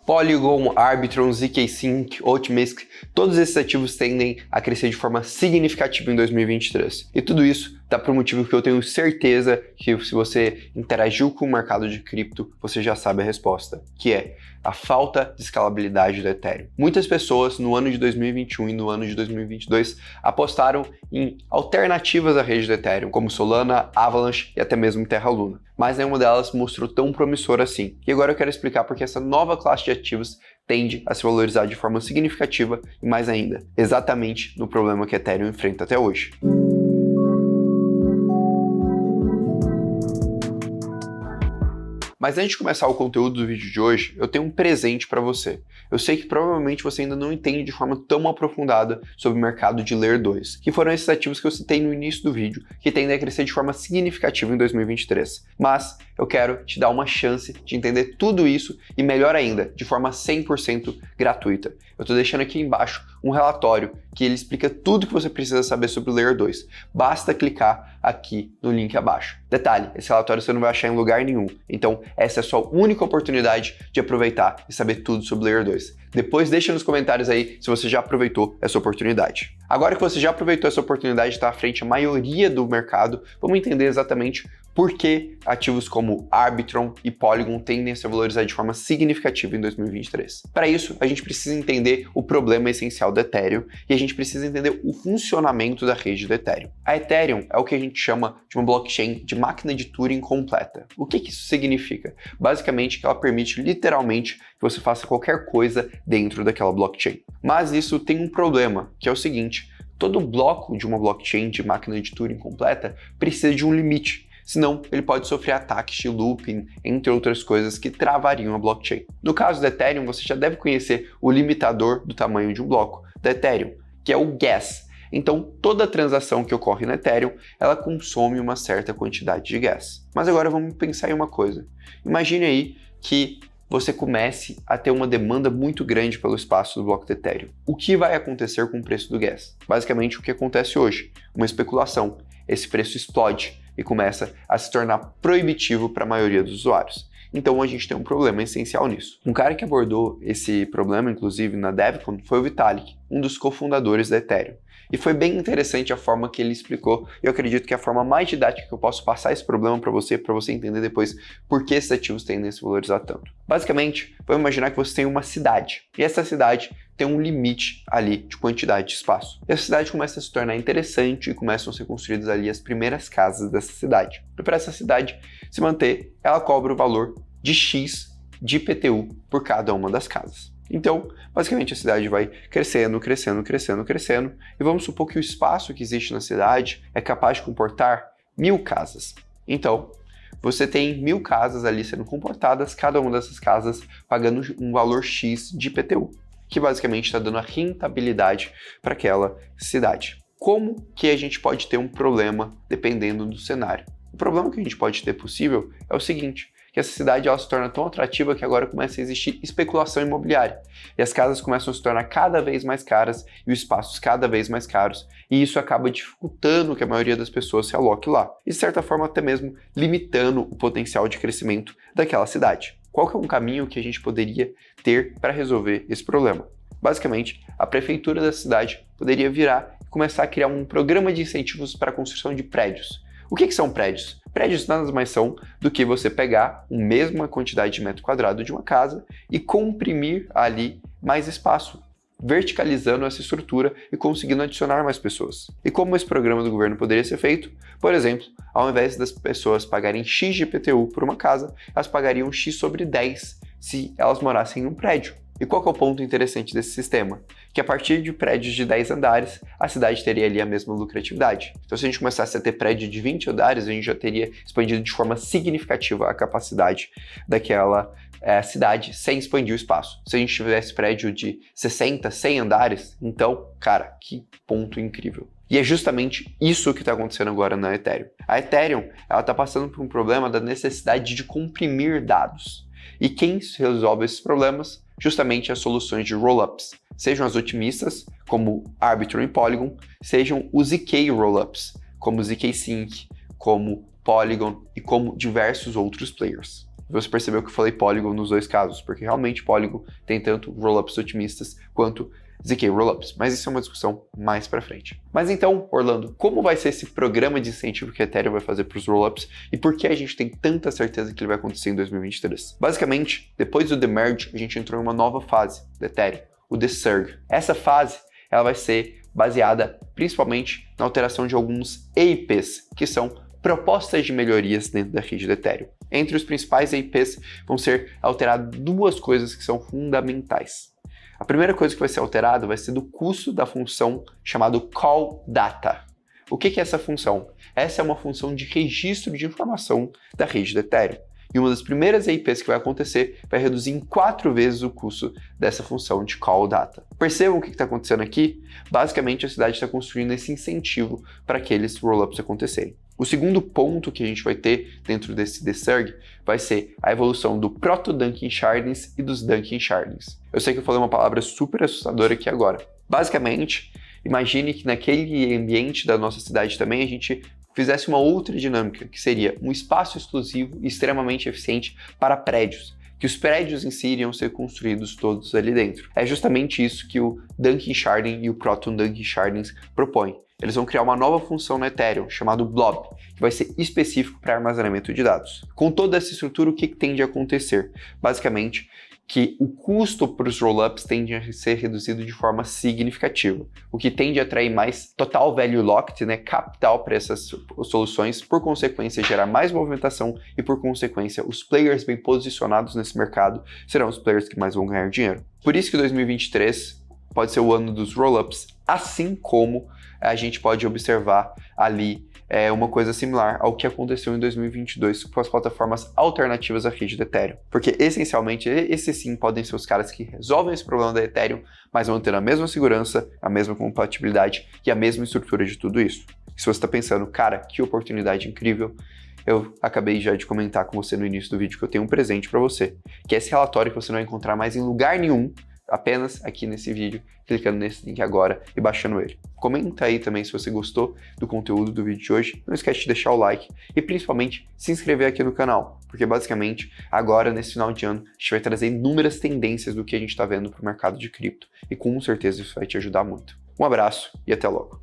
Polygon, Arbitrum, zk-Sync, Optimism, todos esses ativos tendem a crescer de forma significativa em 2023. E tudo isso dá por um motivo que eu tenho certeza que se você interagiu com o mercado de cripto, você já sabe a resposta, que é a falta de escalabilidade do Ethereum. Muitas pessoas no ano de 2021 e no ano de 2022 apostaram em alternativas à rede do Ethereum, como Solana, Avalanche e até mesmo Terra Luna. Mas nenhuma delas mostrou tão promissora assim. E agora eu quero explicar porque essa nova classe de ativos tende a se valorizar de forma significativa e mais ainda, exatamente no problema que Ethereum enfrenta até hoje. Mas antes de começar o conteúdo do vídeo de hoje, eu tenho um presente para você. Eu sei que provavelmente você ainda não entende de forma tão aprofundada sobre o mercado de Layer 2, que foram esses ativos que eu citei no início do vídeo, que tendem a crescer de forma significativa em 2023. Mas eu quero te dar uma chance de entender tudo isso e, melhor ainda, de forma 100% gratuita. Eu estou deixando aqui embaixo um relatório que ele explica tudo que você precisa saber sobre o Layer 2. Basta clicar aqui no link abaixo. Detalhe, esse relatório você não vai achar em lugar nenhum, então essa é a sua única oportunidade de aproveitar e saber tudo sobre Layer 2. Depois deixa nos comentários aí se você já aproveitou essa oportunidade. Agora que você já aproveitou essa oportunidade de estar à frente a maioria do mercado, vamos entender exatamente por que ativos como Arbitrum e Polygon tendem a se valorizar de forma significativa em 2023. Para isso, a gente precisa entender o problema essencial do Ethereum e a gente precisa entender o funcionamento da rede do Ethereum. A Ethereum é o que a gente chama de uma blockchain de máquina de Turing completa. O que isso significa? Basicamente que ela permite literalmente que você faça qualquer coisa dentro daquela blockchain. Mas isso tem um problema, que é o seguinte: todo bloco de uma blockchain de máquina de Turing completa precisa de um limite. Senão, ele pode sofrer ataques de looping, entre outras coisas que travariam a blockchain. No caso do Ethereum, você já deve conhecer o limitador do tamanho de um bloco da Ethereum, que é o gas. Então, toda transação que ocorre no Ethereum, ela consome uma certa quantidade de gas. Mas agora vamos pensar em uma coisa. Imagine aí que você comece a ter uma demanda muito grande pelo espaço do bloco do Ethereum. O que vai acontecer com o preço do gas? Basicamente o que acontece hoje, uma especulação. Esse preço explode e começa a se tornar proibitivo para a maioria dos usuários. Então a gente tem um problema essencial nisso. Um cara que abordou esse problema, inclusive na DevCon, foi o Vitalik, um dos cofundadores da Ethereum. E foi bem interessante a forma que ele explicou, e eu acredito que é a forma mais didática que eu posso passar esse problema para você entender depois por que esses ativos tendem a se valorizar tanto. Basicamente, vamos imaginar que você tem uma cidade, e essa cidade tem um limite ali de quantidade de espaço. E a cidade começa a se tornar interessante e começam a ser construídas ali as primeiras casas dessa cidade. E para essa cidade se manter, ela cobra o valor de X de IPTU por cada uma das casas. Então, basicamente a cidade vai crescendo, crescendo, crescendo, crescendo, e vamos supor que o espaço que existe na cidade é capaz de comportar 1000 casas. Então, você tem 1000 casas ali sendo comportadas, cada uma dessas casas pagando um valor X de IPTU, que basicamente está dando a rentabilidade para aquela cidade. Como que a gente pode ter um problema dependendo do cenário? O problema que a gente pode ter possível é o seguinte: que essa cidade ela se torna tão atrativa que agora começa a existir especulação imobiliária. E as casas começam a se tornar cada vez mais caras e os espaços cada vez mais caros. E isso acaba dificultando que a maioria das pessoas se aloque lá. E de certa forma até mesmo limitando o potencial de crescimento daquela cidade. Qual que é um caminho que a gente poderia ter para resolver esse problema? Basicamente, a prefeitura da cidade poderia virar e começar a criar um programa de incentivos para a construção de prédios. O que são prédios? Prédios nada mais são do que você pegar a mesma quantidade de metro quadrado de uma casa e comprimir ali mais espaço, verticalizando essa estrutura e conseguindo adicionar mais pessoas. E como esse programa do governo poderia ser feito? Por exemplo, ao invés das pessoas pagarem X de IPTU por uma casa, elas pagariam X sobre 10 se elas morassem em um prédio. E qual que é o ponto interessante desse sistema? Que a partir de prédios de 10 andares, a cidade teria ali a mesma lucratividade. Então se a gente começasse a ter prédio de 20 andares, a gente já teria expandido de forma significativa a capacidade daquela cidade sem expandir o espaço. Se a gente tivesse prédio de 60, 100 andares, então, cara, que ponto incrível. E é justamente isso que está acontecendo agora na Ethereum. A Ethereum está passando por um problema da necessidade de comprimir dados. E quem resolve esses problemas? Justamente as soluções de rollups. Sejam as otimistas, como Arbitrum e Polygon, sejam os ZK rollups, como zk-Sync, como Polygon e como diversos outros players. Você percebeu que eu falei Polygon nos dois casos, porque realmente Polygon tem tanto rollups otimistas quanto ZK Rollups, mas isso é uma discussão mais para frente. Mas então, Orlando, como vai ser esse programa de incentivo que a Ethereum vai fazer para os rollups e por que a gente tem tanta certeza que ele vai acontecer em 2023? Basicamente, depois do demerge, a gente entrou em uma nova fase da Ethereum, o desurge. Essa fase ela vai ser baseada principalmente na alteração de alguns EIPs, que são propostas de melhorias dentro da rede do Ethereum. Entre os principais EIPs vão ser alteradas duas coisas que são fundamentais. A primeira coisa que vai ser alterada vai ser do custo da função chamada call data. O que é essa função? Essa é uma função de registro de informação da rede do Ethereum. E uma das primeiras EIPs que vai acontecer vai reduzir em 4 vezes o custo dessa função de call data. Percebam o que está acontecendo aqui? Basicamente, a cidade está construindo esse incentivo para aqueles rollups acontecerem. O segundo ponto que a gente vai ter dentro desse desurge vai ser a evolução do Proto-Dunking Shardings e dos Dunking Shardings. Eu sei que eu falei uma palavra super assustadora aqui agora. Basicamente, imagine que naquele ambiente da nossa cidade também a gente fizesse uma outra dinâmica, que seria um espaço exclusivo e extremamente eficiente para prédios, que os prédios em si iriam ser construídos todos ali dentro. É justamente isso que o Dunking Sharding e o Proto-Dunking Shardings propõem. Eles vão criar uma nova função no Ethereum, chamado Blob, que vai ser específico para armazenamento de dados. Com toda essa estrutura, o que tende a acontecer? Basicamente, que o custo para os rollups tende a ser reduzido de forma significativa, o que tende a atrair mais total value locked, capital para essas soluções, por consequência gerar mais movimentação e por consequência os players bem posicionados nesse mercado serão os players que mais vão ganhar dinheiro. Por isso que 2023 pode ser o ano dos rollups, assim como a gente pode observar ali uma coisa similar ao que aconteceu em 2022 com as plataformas alternativas à rede do Ethereum. Porque, essencialmente, esses sim podem ser os caras que resolvem esse problema da Ethereum, mas vão ter a mesma segurança, a mesma compatibilidade e a mesma estrutura de tudo isso. E se você está pensando, cara, que oportunidade incrível, eu acabei já de comentar com você no início do vídeo que eu tenho um presente para você, que é esse relatório que você não vai encontrar mais em lugar nenhum, apenas aqui nesse vídeo, clicando nesse link agora e baixando ele. Comenta aí também se você gostou do conteúdo do vídeo de hoje, não esquece de deixar o like e principalmente se inscrever aqui no canal, porque basicamente agora nesse final de ano a gente vai trazer inúmeras tendências do que a gente está vendo para o mercado de cripto e com certeza isso vai te ajudar muito. Um abraço e até logo!